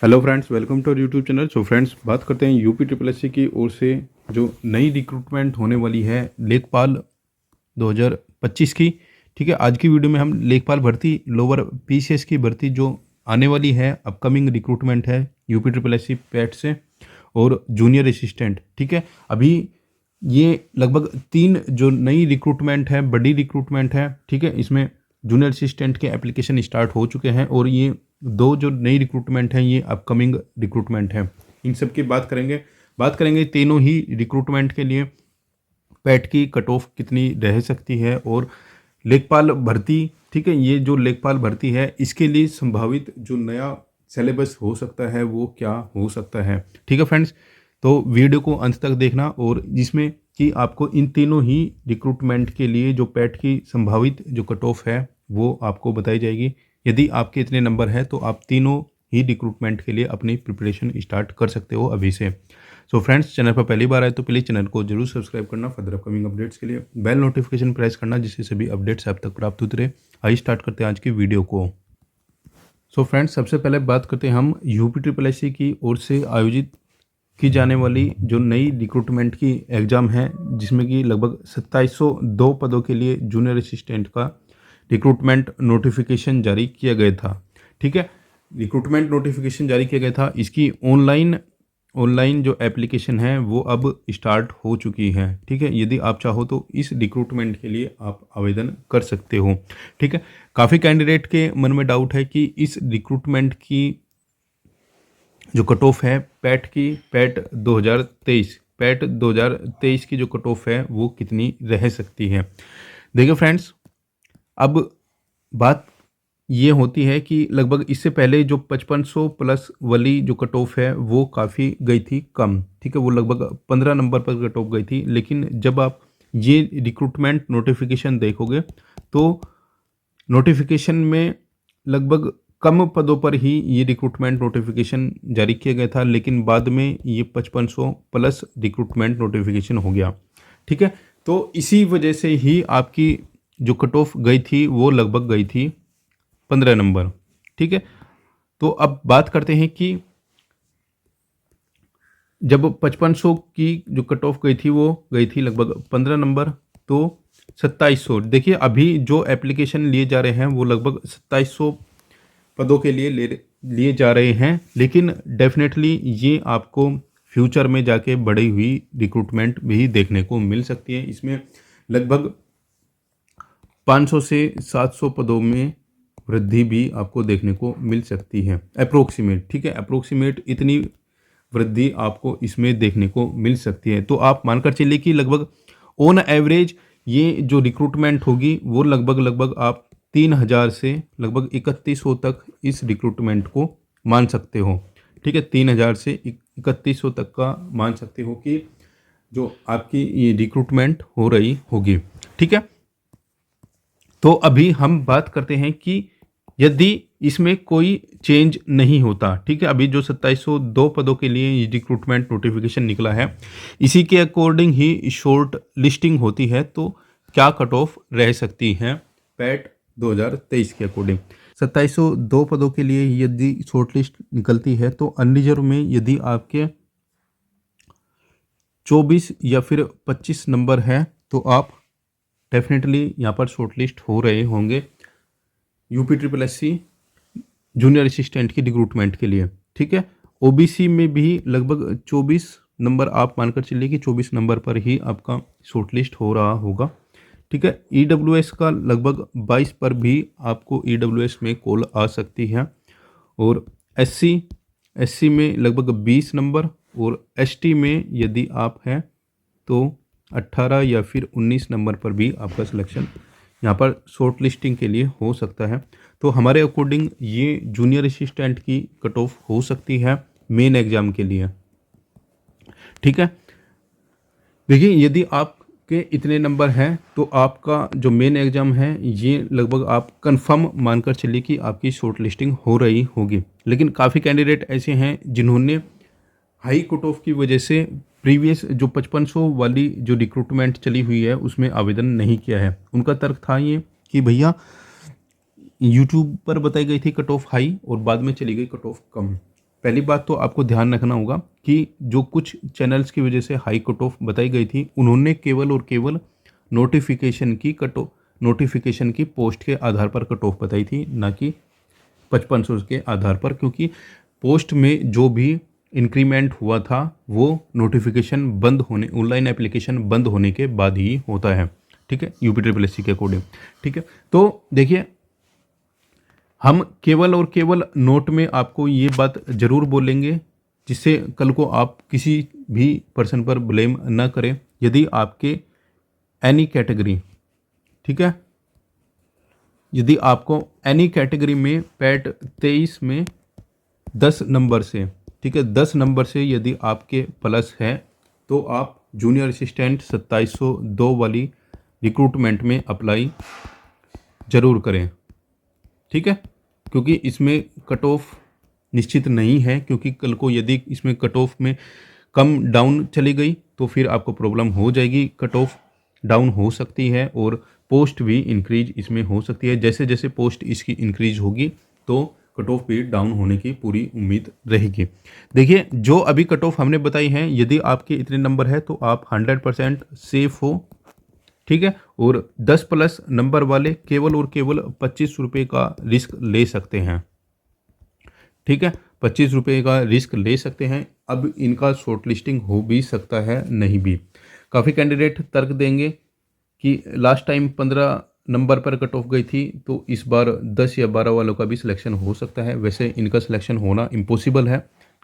Hello friends, welcome to YouTube channel. So friends, बात करते हैं यूपी ट्रिपल एस सी की ओर से जो नई रिक्रूटमेंट होने वाली है लेखपाल 2025 की। ठीक है, आज की वीडियो में हम लेखपाल भर्ती लोअर पीसीएस की भर्ती जो आने वाली है, अपकमिंग रिक्रूटमेंट है UP triple S C PET से, और जूनियर असिस्टेंट। ठीक है, अभी ये लगभग 3 जो नई रिक्रूटमेंट है, बड़ी रिक्रूटमेंट है। ठीक है, इसमें जूनियर असिस्टेंट के एप्लीकेशन स्टार्ट हो चुके हैं और ये 2 जो नई रिक्रूटमेंट हैं ये अपकमिंग रिक्रूटमेंट है। इन सब की बात करेंगे तीनों ही रिक्रूटमेंट के लिए पैट की कट ऑफ कितनी रह सकती है, और लेखपाल भर्ती। ठीक है, ये जो लेखपाल भर्ती है इसके लिए संभावित जो नया सिलेबस हो सकता है वो क्या हो सकता है। ठीक है फ्रेंड्स, तो वीडियो को अंत तक देखना, और जिसमें कि आपको इन तीनों ही रिक्रूटमेंट के लिए जो पैट की संभावित जो कट ऑफ है वो आपको बताई जाएगी। यदि आपके इतने नंबर है तो आप तीनों ही रिक्रूटमेंट के लिए अपनी प्रिपरेशन स्टार्ट कर सकते हो अभी से। सो फ्रेंड्स, चैनल पर पहली बार आए तो प्लीज़ चैनल को जरूर सब्सक्राइब करना, फर्दर अपकमिंग अपडेट्स के लिए बेल नोटिफिकेशन प्रेस करना, जिससे सभी अपडेट्स आप तक प्राप्त होते रहे। आइए स्टार्ट करते हैं आज की वीडियो को। सो फ्रेंड्स, सबसे पहले बात करते हैं हम यूपी ट्रिपल एस सी की ओर से आयोजित की जाने वाली जो नई रिक्रूटमेंट की एग्ज़ाम है, जिसमें कि लगभग 2702 पदों के लिए जूनियर असिस्टेंट का रिक्रूटमेंट नोटिफिकेशन जारी किया गया था। ठीक है, रिक्रूटमेंट नोटिफिकेशन जारी किया गया था, इसकी ऑनलाइन जो एप्लीकेशन है वो अब स्टार्ट हो चुकी है। ठीक है, यदि आप चाहो तो इस रिक्रूटमेंट के लिए आप आवेदन कर सकते हो। ठीक है, काफ़ी कैंडिडेट के मन में डाउट है कि इस रिक्रूटमेंट की जो कट ऑफ है पैट 2023 की जो कट ऑफ है वो कितनी रह सकती है। देखिए फ्रेंड्स, अब बात ये होती है कि लगभग इससे पहले जो 5500 प्लस वाली जो कट ऑफ है वो काफ़ी गई थी कम। ठीक है, वो लगभग 15 नंबर पर कट ऑफ गई थी, लेकिन जब आप ये रिक्रूटमेंट नोटिफिकेशन देखोगे तो नोटिफिकेशन में लगभग कम पदों पर ही ये रिक्रूटमेंट नोटिफिकेशन जारी किया गया था, लेकिन बाद में ये 5500 प्लस रिक्रूटमेंट नोटिफिकेशन हो गया। ठीक है, तो इसी वजह से ही आपकी जो कट ऑफ गई थी वो लगभग गई थी 15 नंबर। ठीक है, तो अब बात करते हैं कि जब 5500 की जो कट ऑफ गई थी वो गई थी लगभग 15 नंबर, तो 2700। देखिए, अभी जो एप्लीकेशन लिए जा रहे हैं वो लगभग 2700 पदों के लिए लिए जा रहे हैं, लेकिन डेफिनेटली ये आपको फ्यूचर में जाके बढ़ी हुई रिक्रूटमेंट भी देखने को मिल सकती है। इसमें लगभग 500 से 700 पदों में वृद्धि भी आपको देखने को मिल सकती है, अप्रोक्सीमेट। ठीक है, अप्रोक्सीमेट इतनी वृद्धि आपको इसमें देखने को मिल सकती है। तो आप मानकर चलिए कि लगभग ऑन एवरेज ये जो रिक्रूटमेंट होगी वो लगभग आप 3000 से लगभग 3100 तक इस रिक्रूटमेंट को मान सकते हो। ठीक है, 3000 से 3100 तक का मान सकते हो कि जो आपकी ये रिक्रूटमेंट हो रही होगी। ठीक है, तो अभी हम बात करते हैं कि यदि इसमें कोई चेंज नहीं होता। ठीक है, अभी जो 2702 पदों के लिए रिक्रूटमेंट नोटिफिकेशन निकला है, इसी के अकॉर्डिंग ही शॉर्ट लिस्टिंग होती है, तो क्या कट ऑफ रह सकती है पैट 2023 के अकॉर्डिंग। 2702 पदों के लिए यदि शॉर्ट लिस्ट निकलती है तो अनरिजर्व में यदि आपके 24 या फिर 25 नंबर है तो आप डेफिनेटली यहाँ पर शॉर्ट लिस्ट हो रहे होंगे UP triple S C junior assistant की रिक्रूटमेंट के लिए। ठीक है, ओबीसी में भी लगभग 24 नंबर आप मानकर चलिए कि 24 नंबर पर ही आपका शॉर्ट लिस्ट हो रहा होगा। ठीक है, ईडब्ल्यूएस का लगभग 22 पर भी आपको ईडब्ल्यूएस में कॉल आ सकती है, और एससी में लगभग 20 नंबर, और एसटी में यदि आप हैं तो 18 या फिर 19 नंबर पर भी आपका सिलेक्शन यहाँ पर शॉर्ट लिस्टिंग के लिए हो सकता है। तो हमारे अकॉर्डिंग ये जूनियर असिस्टेंट की कट ऑफ हो सकती है मेन एग्ज़ाम के लिए। ठीक है, देखिए, यदि आपके इतने नंबर हैं तो आपका जो मेन एग्ज़ाम है ये लगभग आप कंफर्म मानकर चलिए कि आपकी शॉर्ट लिस्टिंग हो रही होगी। लेकिन काफ़ी कैंडिडेट ऐसे हैं जिन्होंने हाई कट ऑफ की वजह से प्रीवियस जो 5500 वाली जो रिक्रूटमेंट चली हुई है उसमें आवेदन नहीं किया है। उनका तर्क था ये कि भैया यूट्यूब पर बताई गई थी कट ऑफ हाई और बाद में चली गई कट ऑफ कम। पहली बात तो आपको ध्यान रखना होगा कि जो कुछ चैनल्स की वजह से हाई कट ऑफ बताई गई थी, उन्होंने केवल और केवल नोटिफिकेशन की पोस्ट के आधार पर कट ऑफ बताई थी, ना कि 5500 के आधार पर, क्योंकि पोस्ट में जो भी इंक्रीमेंट हुआ था वो नोटिफिकेशन बंद होने, ऑनलाइन एप्लीकेशन बंद होने के बाद ही होता है। ठीक है, UPSSC के अकॉर्डिंग। ठीक है, तो देखिए, हम केवल और केवल नोट में आपको ये बात ज़रूर बोलेंगे जिससे कल को आप किसी भी पर्सन पर ब्लेम ना करें। यदि आपके एनी कैटेगरी, ठीक है, यदि आपको एनी कैटेगरी में पैट 23 में 10 नंबर से, ठीक है, 10 नंबर से यदि आपके प्लस है तो आप जूनियर असिस्टेंट 2702 वाली रिक्रूटमेंट में अप्लाई ज़रूर करें। ठीक है, क्योंकि इसमें कट ऑफ निश्चित नहीं है, क्योंकि कल को यदि इसमें कट ऑफ में कम डाउन चली गई तो फिर आपको प्रॉब्लम हो जाएगी। कट ऑफ डाउन हो सकती है और पोस्ट भी इंक्रीज इसमें हो सकती है। जैसे जैसे पोस्ट इसकी इंक्रीज होगी तो कट ऑफ भी डाउन होने की पूरी उम्मीद रहेगी। देखिए, जो अभी कट ऑफ हमने बताई है, यदि आपके इतने नंबर है तो आप 100% सेफ हो। ठीक है, और 10 प्लस नंबर वाले केवल और केवल 25 रुपये का रिस्क ले सकते हैं। ठीक है, 25 रुपये का रिस्क ले सकते हैं। अब इनका शॉर्ट लिस्टिंग हो भी सकता है, नहीं भी। काफ़ी कैंडिडेट तर्क देंगे कि लास्ट टाइम 15 नंबर पर कट ऑफ गई थी, तो इस बार 10 या 12 वालों का भी सिलेक्शन हो सकता है। वैसे इनका सिलेक्शन होना इम्पॉसिबल है।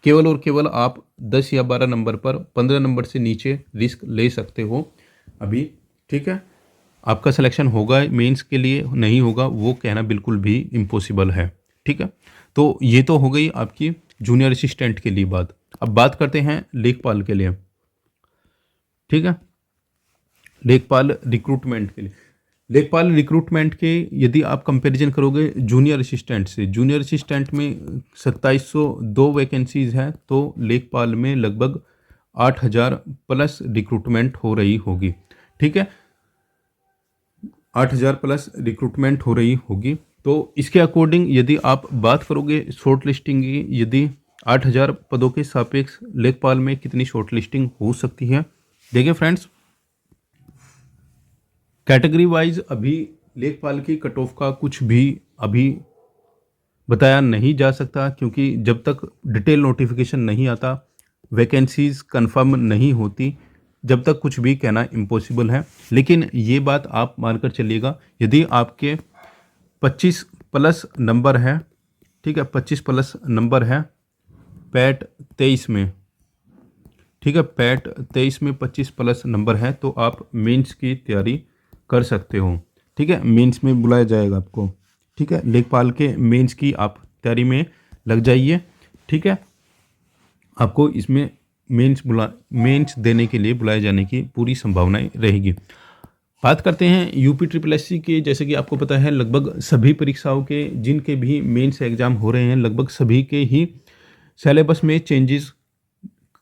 केवल और केवल आप 10 या 12 नंबर पर 15 नंबर से नीचे रिस्क ले सकते हो अभी। ठीक है, आपका सिलेक्शन होगा मेंस के लिए, नहीं होगा वो कहना बिल्कुल भी इम्पॉसिबल है। ठीक है, तो ये तो हो गई आपकी जूनियर असिस्टेंट के लिए बात। अब बात करते हैं लेखपाल के लिए। ठीक है, लेखपाल रिक्रूटमेंट के लिए, लेखपाल रिक्रूटमेंट के यदि आप कंपैरिजन करोगे जूनियर असिस्टेंट से, जूनियर असिस्टेंट में 2702 वैकेंसीज हैं, तो लेखपाल में लगभग 8000 प्लस रिक्रूटमेंट हो रही होगी। ठीक है, 8000 प्लस रिक्रूटमेंट हो रही होगी। तो इसके अकॉर्डिंग यदि आप बात करोगे शॉर्ट लिस्टिंग की, यदि 8000 पदों के सापेक्ष लेखपाल में कितनी शॉर्ट लिस्टिंग हो सकती है। देखिए फ्रेंड्स, कैटेगरी वाइज अभी लेखपाल की कट ऑफ का कुछ भी अभी बताया नहीं जा सकता, क्योंकि जब तक डिटेल नोटिफिकेशन नहीं आता, वैकेंसीज कंफर्म नहीं होती, जब तक कुछ भी कहना इम्पॉसिबल है। लेकिन ये बात आप मानकर चलिएगा, यदि आपके 25 प्लस नंबर है, ठीक है, 25 प्लस नंबर है पैट 23 में, ठीक है, पैट 23 में 25 प्लस नंबर है, तो आप मेंस की तैयारी कर सकते हो। ठीक है, मेंस में बुलाया जाएगा आपको। ठीक है, लेखपाल के मेंस की आप तैयारी में लग जाइए। ठीक है, आपको इसमें मेंस देने के लिए बुलाए जाने की पूरी संभावनाएं रहेगी। बात करते हैं UPSSC के। जैसे कि आपको पता है, लगभग सभी परीक्षाओं के जिनके भी मेंस एग्जाम हो रहे हैं, लगभग सभी के ही सिलेबस में चेंजेस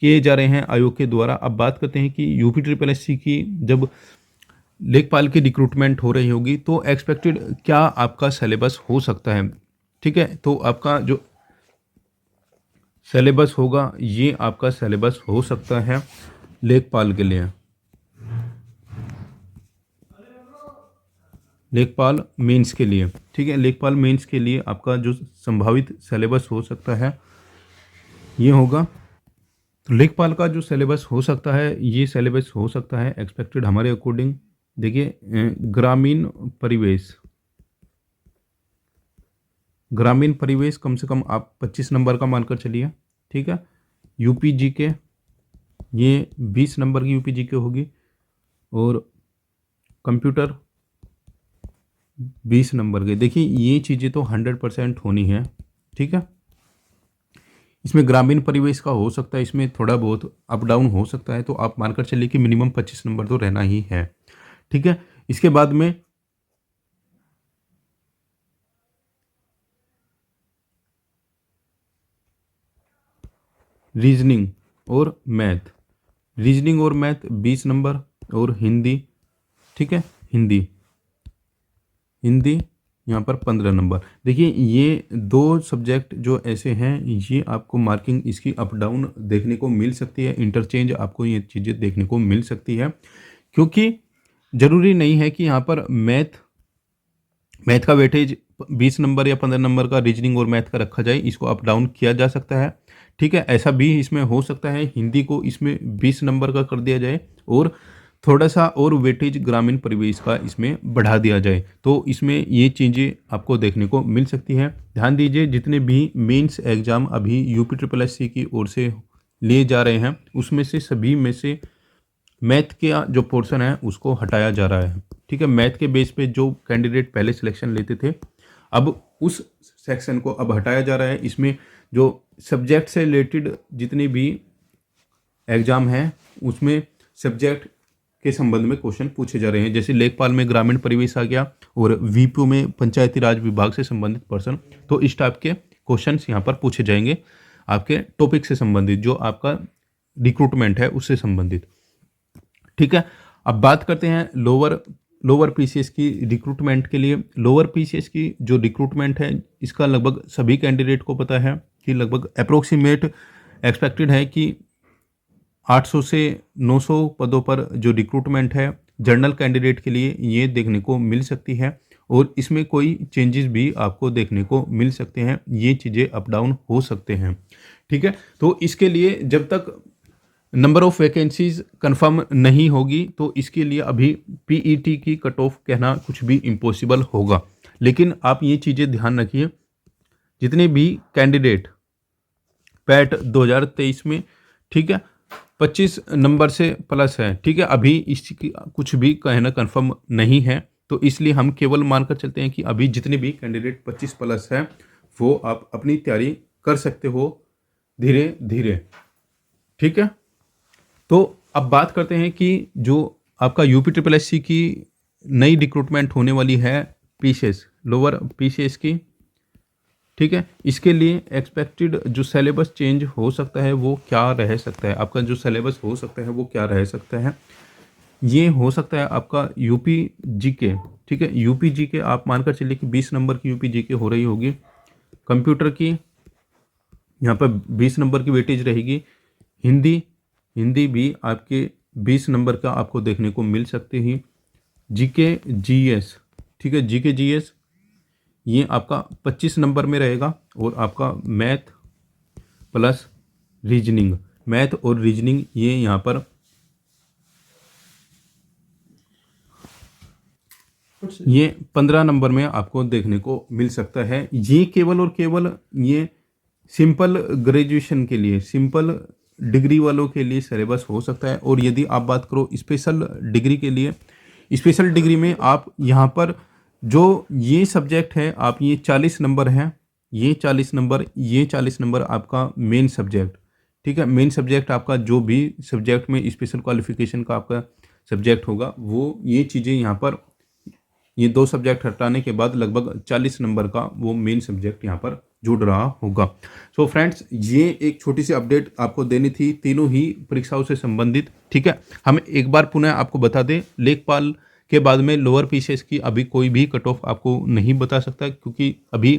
किए जा रहे हैं आयोग के द्वारा। अब बात करते हैं कि UPSSC की जब लेखपाल की रिक्रूटमेंट हो रही होगी तो एक्सपेक्टेड क्या आपका सिलेबस हो सकता है। ठीक है, तो आपका जो सिलेबस होगा, ये आपका सिलेबस हो सकता है लेखपाल के लिए, लेखपाल मेंस के लिए। ठीक है, लेखपाल मेंस के लिए आपका जो संभावित सिलेबस हो सकता है ये होगा। तो लेखपाल का जो सिलेबस हो सकता है, ये सिलेबस हो सकता है एक्सपेक्टेड हमारे अकॉर्डिंग। देखिए, ग्रामीण परिवेश कम से कम आप 25 नंबर का मानकर चलिए। ठीक है, UPGK ये 20 नंबर की UPGK होगी, और कंप्यूटर 20 नंबर के। देखिए, ये चीज़ें तो 100% होनी है। ठीक है, इसमें ग्रामीण परिवेश का हो सकता है, इसमें थोड़ा बहुत अप डाउन हो सकता है, तो आप मानकर चलिए कि मिनिमम 25 नंबर तो रहना ही है। ठीक है, इसके बाद में रीजनिंग और मैथ, रीजनिंग और मैथ 20 नंबर, और हिंदी। ठीक है, हिंदी यहाँ पर 15 नंबर। देखिए ये 2 सब्जेक्ट जो ऐसे हैं, ये आपको मार्किंग इसकी अप डाउन देखने को मिल सकती है, इंटरचेंज आपको ये चीज़ें देखने को मिल सकती है, क्योंकि ज़रूरी नहीं है कि यहाँ पर मैथ का वेटेज 20 नंबर या 15 नंबर का रीजनिंग और मैथ का रखा जाए, इसको अप डाउन किया जा सकता है। ठीक है, ऐसा भी इसमें हो सकता है, हिंदी को इसमें 20 नंबर का कर दिया जाए और थोड़ा सा और वेटेज ग्रामीण परिवेश का इसमें बढ़ा दिया जाए, तो इसमें ये चीज़ें आपको देखने को मिल सकती हैं। ध्यान दीजिए, जितने भी मेंस एग्ज़ाम अभी यूपी ट्रिपल एससी की ओर से लिए जा रहे हैं, उसमें से सभी में से मैथ का जो पोर्शन है उसको हटाया जा रहा है। ठीक है, मैथ के बेस पे जो कैंडिडेट पहले सिलेक्शन लेते थे, अब उस सेक्शन को अब हटाया जा रहा है। इसमें जो सब्जेक्ट से रिलेटेड जितनी भी एग्ज़ाम हैं, उसमें सब्जेक्ट के संबंध में क्वेश्चन पूछे जा रहे हैं। जैसे लेखपाल में ग्रामीण परिवेश आ गया और वीपीओ में पंचायती राज विभाग से संबंधित पर्सन, तो इस टाइप के क्वेश्चंस यहाँ पर पूछे जाएंगे आपके टॉपिक से संबंधित, जो आपका रिक्रूटमेंट है उससे संबंधित। ठीक है, अब बात करते हैं लोअर पीसीएस की रिक्रूटमेंट के लिए। लोअर पीसीएस की जो रिक्रूटमेंट है, इसका लगभग सभी कैंडिडेट को पता है कि लगभग अप्रोक्सीमेट एक्सपेक्टेड है कि 800 से 900 पदों पर जो रिक्रूटमेंट है जनरल कैंडिडेट के लिए ये देखने को मिल सकती है, और इसमें कोई चेंजेस भी आपको देखने को मिल सकते हैं, ये चीज़ें अप डाउन हो सकते हैं। ठीक है, तो इसके लिए जब तक नंबर ऑफ वैकेंसीज कंफर्म नहीं होगी, तो इसके लिए अभी पीईटी की कट ऑफ कहना कुछ भी इम्पॉसिबल होगा। लेकिन आप ये चीज़ें ध्यान रखिए, जितने भी कैंडिडेट पैट 2023 में, ठीक है, 25 नंबर से प्लस है, ठीक है, अभी इसकी कुछ भी कहना कंफर्म नहीं है, तो इसलिए हम केवल मानकर चलते हैं कि अभी जितने भी कैंडिडेट 25 प्लस है, वो आप अपनी तैयारी कर सकते हो धीरे धीरे। ठीक है, तो अब बात करते हैं कि जो आपका यूपी ट्रिपल एससी की नई रिक्रूटमेंट होने वाली है पीसीएस, लोअर पीसीएस की। ठीक है, इसके लिए एक्सपेक्टेड जो सिलेबस चेंज हो सकता है वो क्या रह सकता है, आपका जो सिलेबस हो सकता है वो क्या रह सकता है। ये हो सकता है आपका यूपी जीके। ठीक है, यूपी जीके आप मानकर चलिए कि 20 नंबर की यूपी जीके हो रही होगी। कंप्यूटर की यहाँ पर 20 नंबर की वेटेज रहेगी। हिंदी भी आपके 20 नंबर का आपको देखने को मिल सकती है। जीके जीएस, ठीक है, जीके जीएस ये आपका 25 नंबर में रहेगा, और आपका मैथ प्लस रीजनिंग, मैथ और रीजनिंग ये यहाँ पर ये 15 नंबर में आपको देखने को मिल सकता है। ये केवल और केवल ये सिंपल ग्रेजुएशन के लिए, सिंपल डिग्री वालों के लिए सिलेबस हो सकता है। और यदि आप बात करो स्पेशल डिग्री के लिए, स्पेशल डिग्री में आप यहाँ पर जो ये सब्जेक्ट है, आप ये 40 नंबर हैं, ये 40 नंबर आपका मेन सब्जेक्ट। ठीक है, मेन सब्जेक्ट आपका जो भी सब्जेक्ट में स्पेशल क्वालिफिकेशन का आपका सब्जेक्ट होगा, वो ये चीज़ें यहाँ पर ये 2 सब्जेक्ट हटाने के बाद लगभग 40 नंबर का वो मेन सब्जेक्ट यहाँ पर जुड़ रहा होगा। सो फ्रेंड्स, ये एक छोटी सी अपडेट आपको देनी थी तीनों ही परीक्षाओं से संबंधित। ठीक है, हम एक बार पुनः आपको बता दें, लेखपाल के बाद में लोअर पीसीएस की अभी कोई भी कट ऑफ आपको नहीं बता सकता, क्योंकि अभी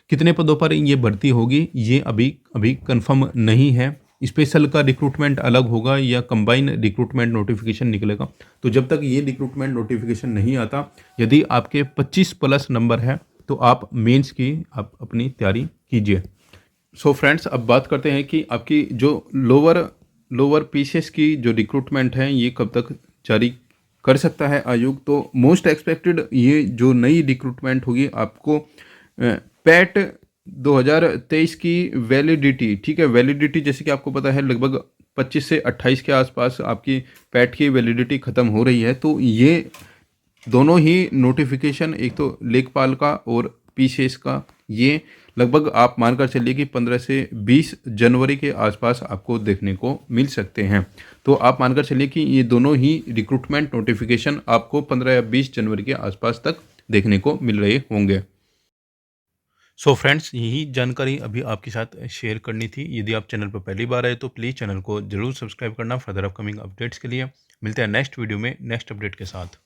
कितने पदों पर ये भर्ती होगी ये अभी कंफर्म नहीं है। स्पेशल का रिक्रूटमेंट अलग होगा या कंबाइन रिक्रूटमेंट नोटिफिकेशन निकलेगा। तो जब तक ये रिक्रूटमेंट नोटिफिकेशन नहीं आता, यदि आपके 25 प्लस नंबर है तो आप मेंस की आप अपनी तैयारी कीजिए। सो फ्रेंड्स, अब बात करते हैं कि आपकी जो लोअर पीसीएस की जो रिक्रूटमेंट है ये कब तक जारी कर सकता है आयोग। तो मोस्ट एक्सपेक्टेड ये जो नई रिक्रूटमेंट होगी आपको पैट 2023 की वैलिडिटी, ठीक है, वैलिडिटी जैसे कि आपको पता है लगभग 25 से 28 के आसपास आपकी पैट की वैलिडिटी ख़त्म हो रही है। तो ये दोनों ही नोटिफिकेशन, एक तो लेखपाल का और पीसीएस का, ये लगभग आप मानकर चलिए कि 15 से 20 जनवरी के आसपास आपको देखने को मिल सकते हैं। तो आप मानकर चलिए कि ये दोनों ही रिक्रूटमेंट नोटिफिकेशन आपको 15 या 20 जनवरी के आसपास तक देखने को मिल रहे होंगे। सो फ्रेंड्स, यही जानकारी अभी आपके साथ शेयर करनी थी। यदि आप चैनल पर पहली बार आए तो प्लीज़ चैनल को जरूर सब्सक्राइब करना फर्दर अपकमिंग अपडेट्स के लिए। मिलते हैं नेक्स्ट वीडियो में नेक्स्ट अपडेट के साथ।